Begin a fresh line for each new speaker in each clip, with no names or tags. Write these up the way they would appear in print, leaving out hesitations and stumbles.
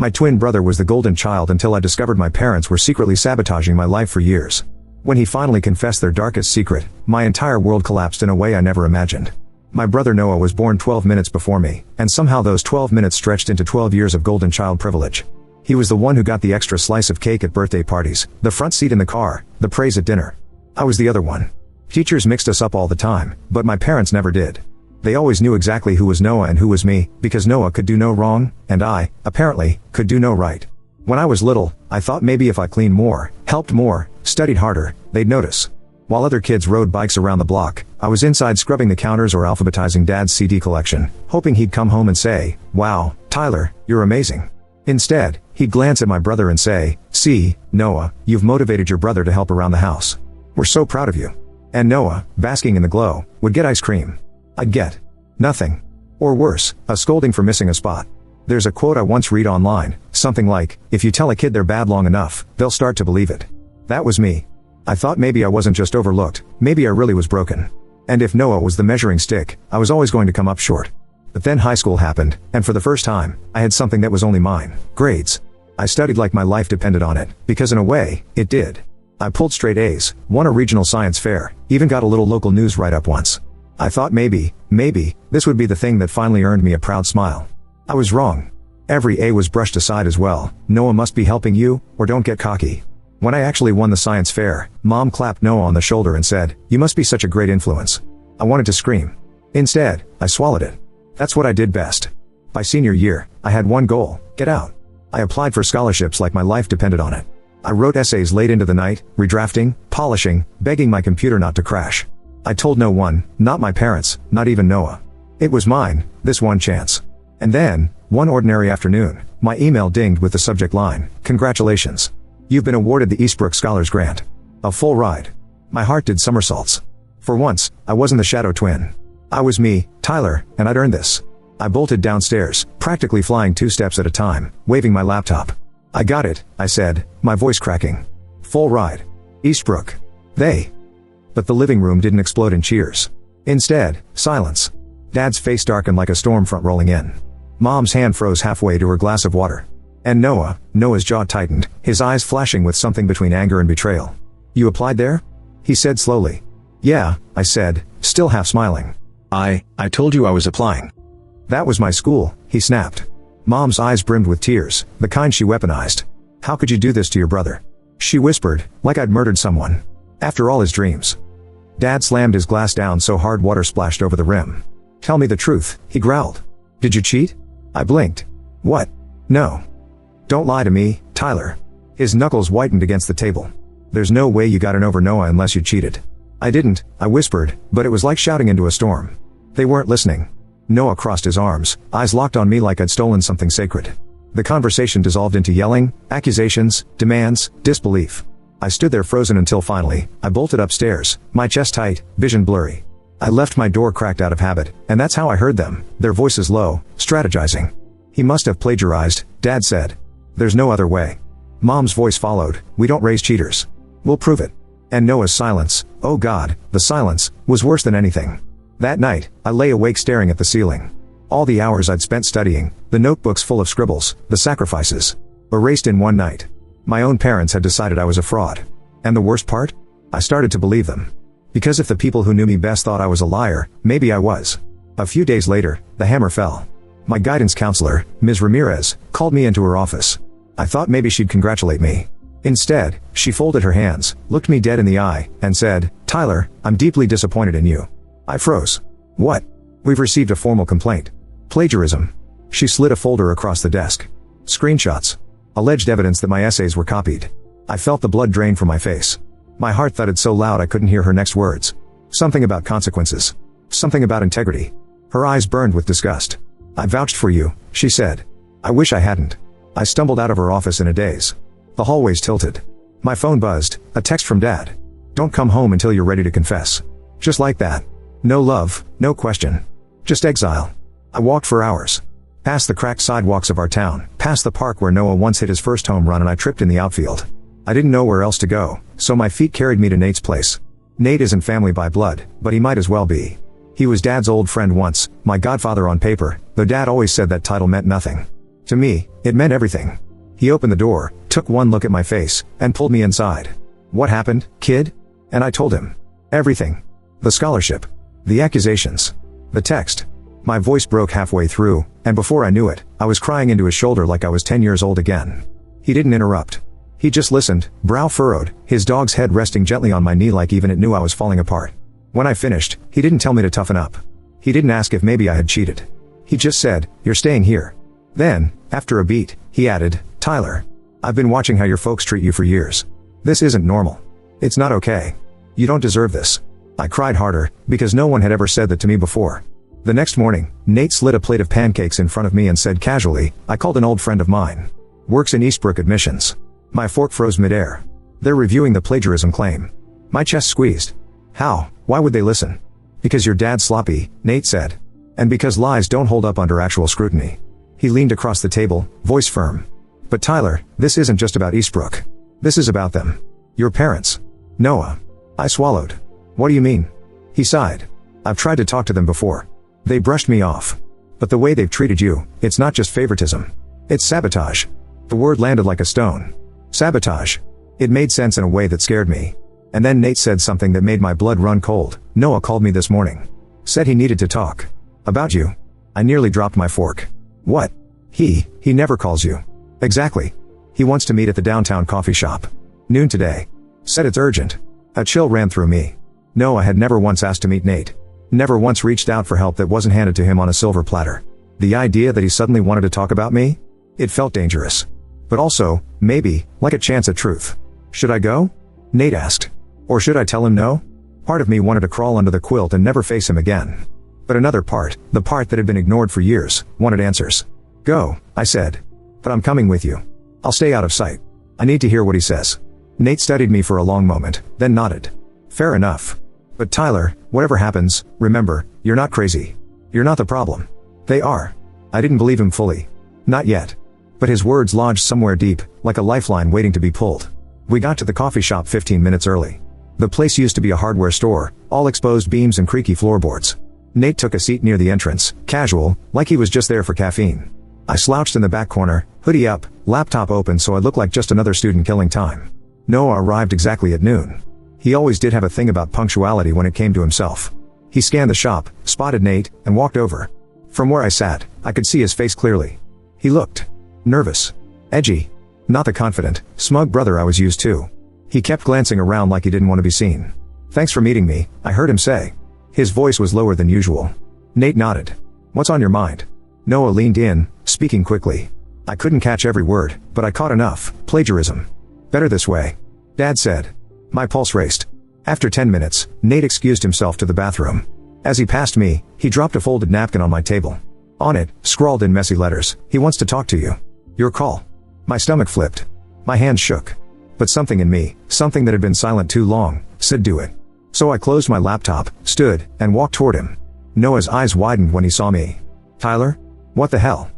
My twin brother was the golden child until I discovered my parents were secretly sabotaging my life for years. When he finally confessed their darkest secret, my entire world collapsed in a way I never imagined. My brother Noah was born 12 minutes before me, and somehow those 12 minutes stretched into 12 years of golden child privilege. He was the one who got the extra slice of cake at birthday parties, the front seat in the car, the praise at dinner. I was the other one. Teachers mixed us up all the time, but my parents never did. They always knew exactly who was Noah and who was me, because Noah could do no wrong, and I, apparently, could do no right. When I was little, I thought maybe if I cleaned more, helped more, studied harder, they'd notice. While other kids rode bikes around the block, I was inside scrubbing the counters or alphabetizing Dad's CD collection, hoping he'd come home and say, "Wow, Tyler, you're amazing." Instead, he'd glance at my brother and say, "See, Noah, you've motivated your brother to help around the house. We're so proud of you." And Noah, basking in the glow, would get ice cream. I'd get nothing. Or worse, a scolding for missing a spot. There's a quote I once read online, something like, "If you tell a kid they're bad long enough, they'll start to believe it." That was me. I thought maybe I wasn't just overlooked, maybe I really was broken. And if Noah was the measuring stick, I was always going to come up short. But then high school happened, and for the first time, I had something that was only mine: grades. I studied like my life depended on it, because in a way, it did. I pulled straight A's, won a regional science fair, even got a little local news write-up once. I thought maybe, this would be the thing that finally earned me a proud smile. I was wrong. Every A was brushed aside as well. Noah must be helping you, or don't get cocky. When I actually won the science fair, Mom clapped Noah on the shoulder and said, "You must be such a great influence." I wanted to scream. Instead, I swallowed it. That's what I did best. By senior year, I had one goal: get out. I applied for scholarships like my life depended on it. I wrote essays late into the night, redrafting, polishing, begging my computer not to crash. I told no one, not my parents, not even Noah. It was mine, this one chance. And then, one ordinary afternoon, my email dinged with the subject line, "Congratulations. You've been awarded the Eastbrook Scholars Grant." A full ride. My heart did somersaults. For once, I wasn't the shadow twin. I was me, Tyler, and I'd earned this. I bolted downstairs, practically flying 2 steps at a time, waving my laptop. "I got it," I said, my voice cracking. "Full ride. Eastbrook. They." But the living room didn't explode in cheers. Instead, silence. Dad's face darkened like a storm front rolling in. Mom's hand froze halfway to her glass of water. And Noah's jaw tightened, his eyes flashing with something between anger and betrayal. "You applied there?" he said slowly. "Yeah," I said, still half smiling. I told you I was applying." "That was my school," he snapped. Mom's eyes brimmed with tears, the kind she weaponized. "How could you do this to your brother?" she whispered, like I'd murdered someone. After all his dreams. Dad slammed his glass down so hard water splashed over the rim. "Tell me the truth," he growled. "Did you cheat?" I blinked. "What? No. Don't lie to me, Tyler." His knuckles whitened against the table. "There's no way you got in over Noah unless you cheated." "I didn't," I whispered, but it was like shouting into a storm. They weren't listening. Noah crossed his arms, eyes locked on me like I'd stolen something sacred. The conversation dissolved into yelling, accusations, demands, disbelief. I stood there frozen until finally, I bolted upstairs, my chest tight, vision blurry. I left my door cracked out of habit, and that's how I heard them, their voices low, strategizing. "He must have plagiarized," Dad said. "There's no other way." Mom's voice followed, "We don't raise cheaters. We'll prove it." And Noah's silence, oh God, the silence, was worse than anything. That night, I lay awake staring at the ceiling. All the hours I'd spent studying, the notebooks full of scribbles, the sacrifices, erased in one night. My own parents had decided I was a fraud. And the worst part? I started to believe them. Because if the people who knew me best thought I was a liar, maybe I was. A few days later, the hammer fell. My guidance counselor, Ms. Ramirez, called me into her office. I thought maybe she'd congratulate me. Instead, she folded her hands, looked me dead in the eye, and said, "Tyler, I'm deeply disappointed in you." I froze. "What?" "We've received a formal complaint. Plagiarism." She slid a folder across the desk. "Screenshots. Alleged evidence that my essays were copied." I felt the blood drain from my face. My heart thudded so loud I couldn't hear her next words. Something about consequences. Something about integrity. Her eyes burned with disgust. "I vouched for you," she said. I wish I hadn't. I stumbled out of her office in a daze. The hallways tilted. My phone buzzed, a text from Dad. "Don't come home until you're ready to confess." Just like that. No love, no question. Just exile. I walked for hours. Past the cracked sidewalks of our town, past the park where Noah once hit his first home run and I tripped in the outfield. I didn't know where else to go, so my feet carried me to Nate's place. Nate isn't family by blood, but he might as well be. He was Dad's old friend once, my godfather on paper, though Dad always said that title meant nothing. To me, it meant everything. He opened the door, took one look at my face, and pulled me inside. What happened, kid? And I told him. Everything. The scholarship. The accusations. The text. My voice broke halfway through, and before I knew it, I was crying into his shoulder like I was 10 years old again. He didn't interrupt. He just listened, brow furrowed, his dog's head resting gently on my knee like even it knew I was falling apart. When I finished, he didn't tell me to toughen up. He didn't ask if maybe I had cheated. He just said, "You're staying here." Then, after a beat, he added, "Tyler, I've been watching how your folks treat you for years. This isn't normal. It's not okay. You don't deserve this." I cried harder, because no one had ever said that to me before. The next morning, Nate slid a plate of pancakes in front of me and said casually, "I called an old friend of mine. Works in Eastbrook admissions." My fork froze midair. They're reviewing the plagiarism claim. My chest squeezed. How? Why would they listen? Because your dad's sloppy, Nate said. And because lies don't hold up under actual scrutiny. He leaned across the table, voice firm. But Tyler, this isn't just about Eastbrook. This is about them. Your parents. Noah. I swallowed. What do you mean? He sighed. I've tried to talk to them before. They brushed me off. But the way they've treated you, it's not just favoritism. It's sabotage. The word landed like a stone. Sabotage. It made sense in a way that scared me. And then Nate said something that made my blood run cold. Noah called me this morning. Said he needed to talk. About you. I nearly dropped my fork. What? He never calls you. Exactly. He wants to meet at the downtown coffee shop. Noon today. Said it's urgent. A chill ran through me. Noah had never once asked to meet Nate. Never once reached out for help that wasn't handed to him on a silver platter. The idea that he suddenly wanted to talk about me? It felt dangerous. But also, maybe, like a chance at truth. Should I go? Nate asked. Or should I tell him no? Part of me wanted to crawl under the quilt and never face him again. But another part, the part that had been ignored for years, wanted answers. Go, I said. But I'm coming with you. I'll stay out of sight. I need to hear what he says. Nate studied me for a long moment, then nodded. Fair enough. But Tyler, whatever happens, remember, you're not crazy. You're not the problem. They are. I didn't believe him fully. Not yet. But his words lodged somewhere deep, like a lifeline waiting to be pulled. We got to the coffee shop 15 minutes early. The place used to be a hardware store, all exposed beams and creaky floorboards. Nate took a seat near the entrance, casual, like he was just there for caffeine. I slouched in the back corner, hoodie up, laptop open so I looked like just another student killing time. Noah arrived exactly at noon. He always did have a thing about punctuality when it came to himself. He scanned the shop, spotted Nate, and walked over. From where I sat, I could see his face clearly. He looked nervous. Edgy. Not the confident, smug brother I was used to. He kept glancing around like he didn't want to be seen. Thanks for meeting me, I heard him say. His voice was lower than usual. Nate nodded. What's on your mind? Noah leaned in, speaking quickly. I couldn't catch every word, but I caught enough. Plagiarism. Better this way. Dad said. My pulse raced. After 10 minutes, Nate excused himself to the bathroom. As he passed me, he dropped a folded napkin on my table. On it, scrawled in messy letters, "He wants to talk to you. Your call." My stomach flipped. My hands shook. But something in me, something that had been silent too long, said do it. So I closed my laptop, stood, and walked toward him. Noah's eyes widened when he saw me. Tyler? What the hell?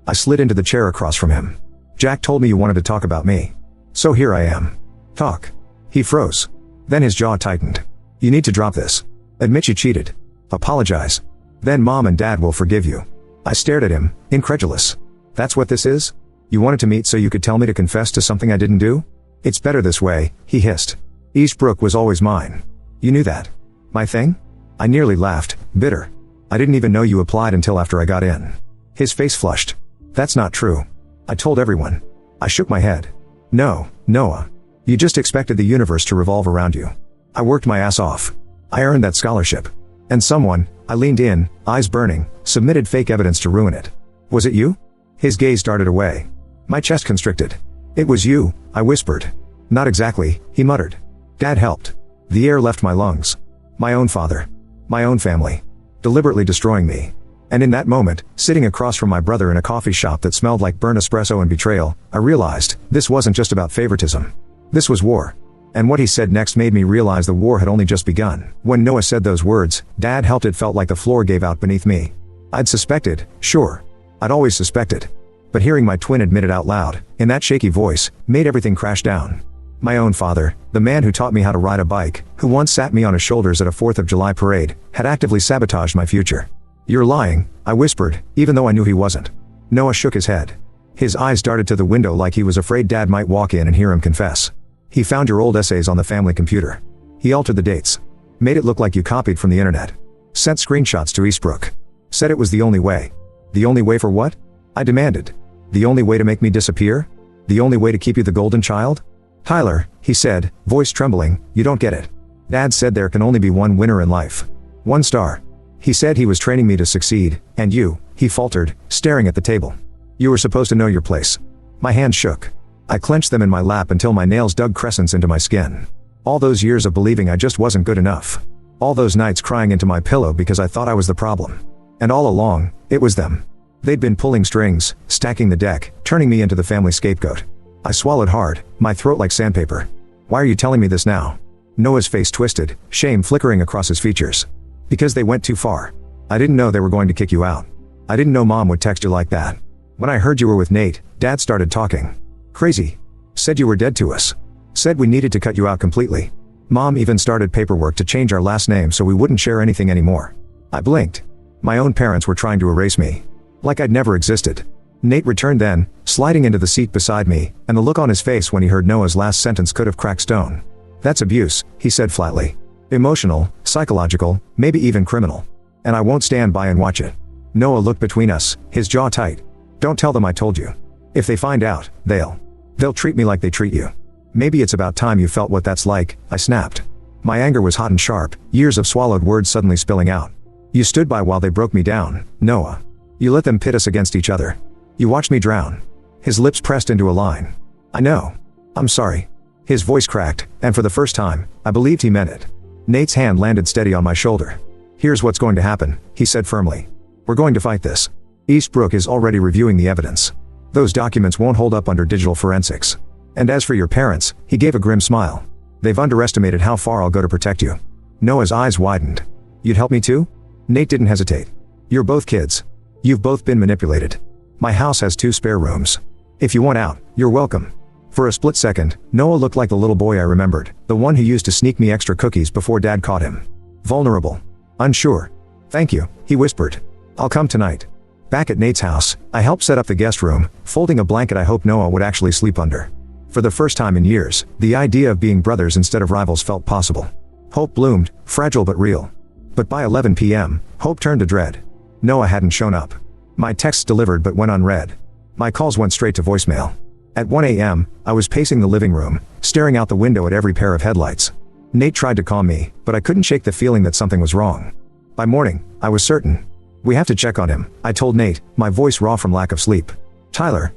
I slid into the chair across from him. Jack told me you wanted to talk about me. So here I am. Talk. He froze. Then his jaw tightened. You need to drop this. Admit you cheated. Apologize. Then Mom and Dad will forgive you. I stared at him, incredulous. That's what this is? You wanted to meet so you could tell me to confess to something I didn't do? It's better this way, he hissed. Eastbrook was always mine. You knew that. My thing? I nearly laughed, bitter. I didn't even know you applied until after I got in. His face flushed. That's not true. I told everyone. I shook my head. No, Noah. You just expected the universe to revolve around you. I worked my ass off. I earned that scholarship. And someone, I leaned in, eyes burning, submitted fake evidence to ruin it. Was it you? His gaze darted away. My chest constricted. It was you, I whispered. Not exactly, he muttered. Dad helped. The air left my lungs. My own father. My own family. Deliberately destroying me. And in that moment, sitting across from my brother in a coffee shop that smelled like burnt espresso and betrayal, I realized, this wasn't just about favoritism. This was war. And what he said next made me realize the war had only just begun. When Noah said those words, Dad helped, it felt like the floor gave out beneath me. I'd suspected, sure. I'd always suspected. But hearing my twin admit it out loud, in that shaky voice, made everything crash down. My own father, the man who taught me how to ride a bike, who once sat me on his shoulders at a 4th of July parade, had actively sabotaged my future. You're lying, I whispered, even though I knew he wasn't. Noah shook his head. His eyes darted to the window like he was afraid Dad might walk in and hear him confess. He found your old essays on the family computer. He altered the dates. Made it look like you copied from the internet. Sent screenshots to Eastbrook. Said it was the only way. The only way for what? I demanded. The only way to make me disappear? The only way to keep you the golden child? Tyler, he said, voice trembling, you don't get it. Dad said there can only be one winner in life. One star. He said he was training me to succeed, and you, he faltered, staring at the table. You were supposed to know your place. My hands shook. I clenched them in my lap until my nails dug crescents into my skin. All those years of believing I just wasn't good enough. All those nights crying into my pillow because I thought I was the problem. And all along, it was them. They'd been pulling strings, stacking the deck, turning me into the family scapegoat. I swallowed hard, my throat like sandpaper. Why are you telling me this now? Noah's face twisted, shame flickering across his features. Because they went too far. I didn't know they were going to kick you out. I didn't know Mom would text you like that. When I heard you were with Nate, Dad started talking. Crazy. Said you were dead to us. Said we needed to cut you out completely. Mom even started paperwork to change our last name so we wouldn't share anything anymore. I blinked. My own parents were trying to erase me. Like I'd never existed. Nate returned then, sliding into the seat beside me, and the look on his face when he heard Noah's last sentence could have cracked stone. That's abuse, he said flatly. Emotional, psychological, maybe even criminal. And I won't stand by and watch it. Noah looked between us, his jaw tight. Don't tell them I told you. If they find out, they'll treat me like they treat you. Maybe it's about time you felt what that's like, I snapped. My anger was hot and sharp, years of swallowed words suddenly spilling out. You stood by while they broke me down, Noah. You let them pit us against each other. You watched me drown. His lips pressed into a line. I know. I'm sorry. His voice cracked, and for the first time, I believed he meant it. Nate's hand landed steady on my shoulder. Here's what's going to happen, he said firmly. We're going to fight this. Eastbrook is already reviewing the evidence. Those documents won't hold up under digital forensics. And as for your parents, he gave a grim smile. They've underestimated how far I'll go to protect you. Noah's eyes widened. You'd help me too? Nate didn't hesitate. You're both kids. You've both been manipulated. My house has 2 spare rooms. If you want out, you're welcome. For a split second, Noah looked like the little boy I remembered, the one who used to sneak me extra cookies before Dad caught him. Vulnerable. Unsure. Thank you, he whispered. I'll come tonight. Back at Nate's house, I helped set up the guest room, folding a blanket I hoped Noah would actually sleep under. For the first time in years, the idea of being brothers instead of rivals felt possible. Hope bloomed, fragile but real. But by 11 p.m., hope turned to dread. Noah hadn't shown up. My texts delivered but went unread. My calls went straight to voicemail. At 1 a.m., I was pacing the living room, staring out the window at every pair of headlights. Nate tried to calm me, but I couldn't shake the feeling that something was wrong. By morning, I was certain. We have to check on him, I told Nate, my voice raw from lack of sleep. Tyler.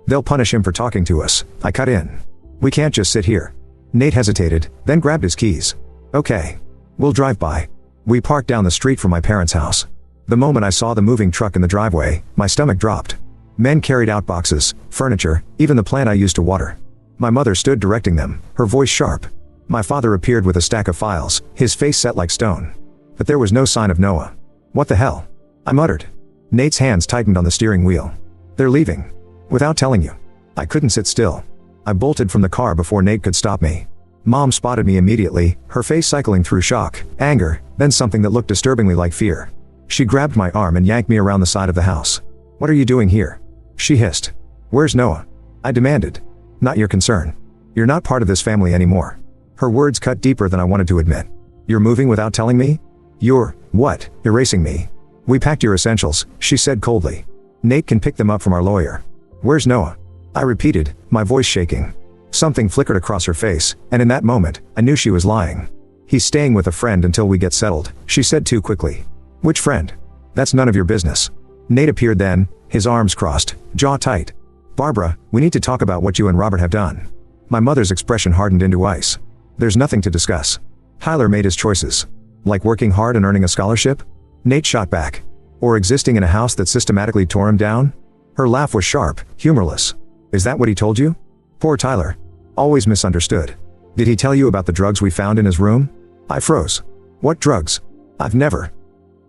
They'll punish him for talking to us, I cut in. We can't just sit here. Nate hesitated, then grabbed his keys. Okay. We'll drive by. We parked down the street from my parents' house. The moment I saw the moving truck in the driveway, my stomach dropped. Men carried out boxes, furniture, even the plant I used to water. My mother stood directing them, her voice sharp. My father appeared with a stack of files, his face set like stone. But there was no sign of Noah. What the hell? I muttered. Nate's hands tightened on the steering wheel. They're leaving. Without telling you. I couldn't sit still. I bolted from the car before Nate could stop me. Mom spotted me immediately, her face cycling through shock, anger, then something that looked disturbingly like fear. She grabbed my arm and yanked me around the side of the house. What are you doing here? She hissed. Where's Noah? I demanded. Not your concern. You're not part of this family anymore. Her words cut deeper than I wanted to admit. You're moving without telling me? You're, what, erasing me? We packed your essentials, she said coldly. Nate can pick them up from our lawyer. Where's Noah? I repeated, my voice shaking. Something flickered across her face, and in that moment, I knew she was lying. He's staying with a friend until we get settled, she said too quickly. Which friend? That's none of your business. Nate appeared then, his arms crossed, jaw tight. Barbara, we need to talk about what you and Robert have done. My mother's expression hardened into ice. There's nothing to discuss. Tyler made his choices. Like working hard and earning a scholarship? Nate shot back. Or existing in a house that systematically tore him down? Her laugh was sharp, humorless. Is that what he told you? Poor Tyler. Always misunderstood. Did he tell you about the drugs we found in his room? I froze. What drugs? I've never.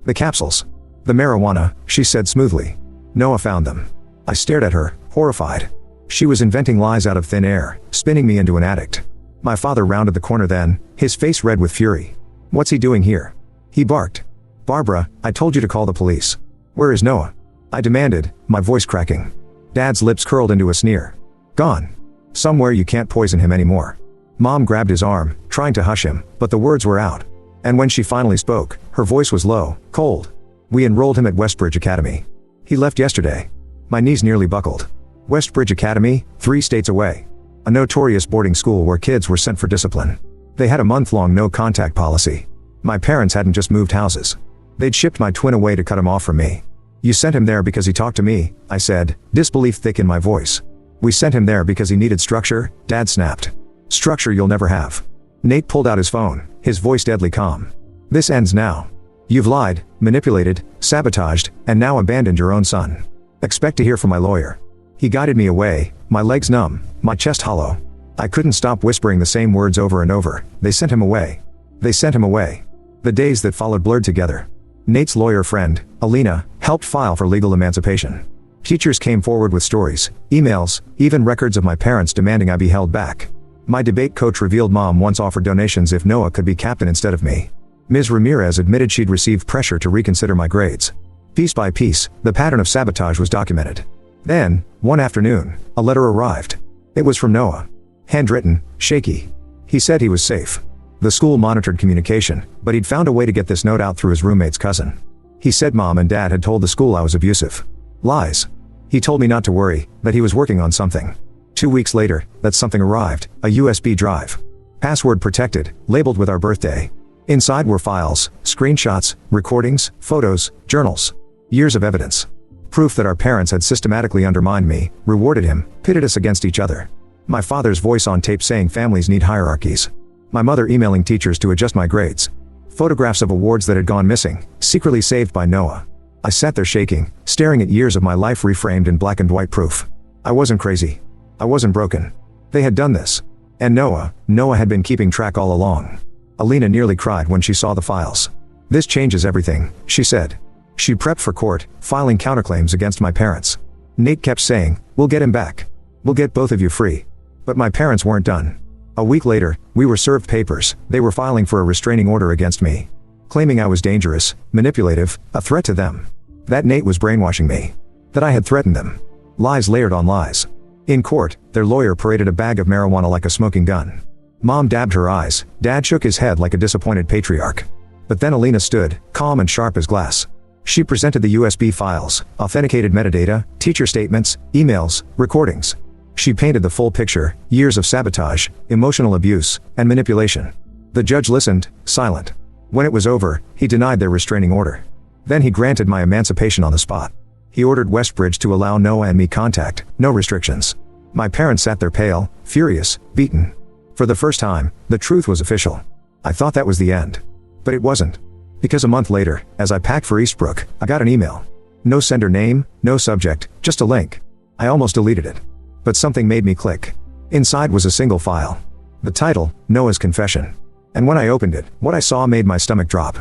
The capsules. The marijuana, she said smoothly. Noah found them. I stared at her, horrified. She was inventing lies out of thin air, spinning me into an addict. My father rounded the corner then, his face red with fury. What's he doing here? He barked. Barbara, I told you to call the police. Where is Noah? I demanded, my voice cracking. Dad's lips curled into a sneer. Gone. Somewhere you can't poison him anymore. Mom grabbed his arm, trying to hush him, but the words were out. And when she finally spoke, her voice was low, cold. We enrolled him at Westbridge Academy. He left yesterday. My knees nearly buckled. Westbridge Academy, 3 states away. A notorious boarding school where kids were sent for discipline. They had a month-long no-contact policy. My parents hadn't just moved houses. They'd shipped my twin away to cut him off from me. You sent him there because he talked to me, I said, disbelief thick in my voice. We sent him there because he needed structure, Dad snapped. Structure you'll never have. Nate pulled out his phone, his voice deadly calm. This ends now. You've lied, manipulated, sabotaged, and now abandoned your own son. Expect to hear from my lawyer. He guided me away, my legs numb, my chest hollow. I couldn't stop whispering the same words over and over. They sent him away. They sent him away. The days that followed blurred together. Nate's lawyer friend, Alina, helped file for legal emancipation. Teachers came forward with stories, emails, even records of my parents demanding I be held back. My debate coach revealed Mom once offered donations if Noah could be captain instead of me. Ms. Ramirez admitted she'd received pressure to reconsider my grades. Piece by piece, the pattern of sabotage was documented. Then, one afternoon, a letter arrived. It was from Noah. Handwritten, shaky. He said he was safe. The school monitored communication, but he'd found a way to get this note out through his roommate's cousin. He said Mom and Dad had told the school I was abusive. Lies. He told me not to worry, that he was working on something. 2 weeks later, that something arrived, a USB drive. Password protected, labeled with our birthday. Inside were files, screenshots, recordings, photos, journals. Years of evidence. Proof that our parents had systematically undermined me, rewarded him, pitted us against each other. My father's voice on tape saying families need hierarchies. My mother emailing teachers to adjust my grades. Photographs of awards that had gone missing, secretly saved by Noah. I sat there shaking, staring at years of my life reframed in black and white proof. I wasn't crazy. I wasn't broken. They had done this. And Noah had been keeping track all along. Alina nearly cried when she saw the files. This changes everything, she said. She prepped for court, filing counterclaims against my parents. Nate kept saying, we'll get him back. We'll get both of you free. But my parents weren't done. A week later, we were served papers. They were filing for a restraining order against me. Claiming I was dangerous, manipulative, a threat to them. That Nate was brainwashing me. That I had threatened them. Lies layered on lies. In court, their lawyer paraded a bag of marijuana like a smoking gun. Mom dabbed her eyes, Dad shook his head like a disappointed patriarch. But then Alina stood, calm and sharp as glass. She presented the USB files, authenticated metadata, teacher statements, emails, recordings. She painted the full picture, years of sabotage, emotional abuse, and manipulation. The judge listened, silent. When it was over, he denied their restraining order. Then he granted my emancipation on the spot. He ordered Westbridge to allow Noah and me contact, no restrictions. My parents sat there pale, furious, beaten. For the first time, the truth was official. I thought that was the end. But it wasn't. Because a month later, as I packed for Eastbrook, I got an email. No sender name, no subject, just a link. I almost deleted it. But something made me click. Inside was a single file. The title, Noah's Confession. And when I opened it, what I saw made my stomach drop.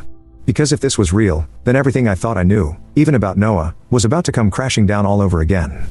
Because if this was real, then everything I thought I knew, even about Noah, was about to come crashing down all over again.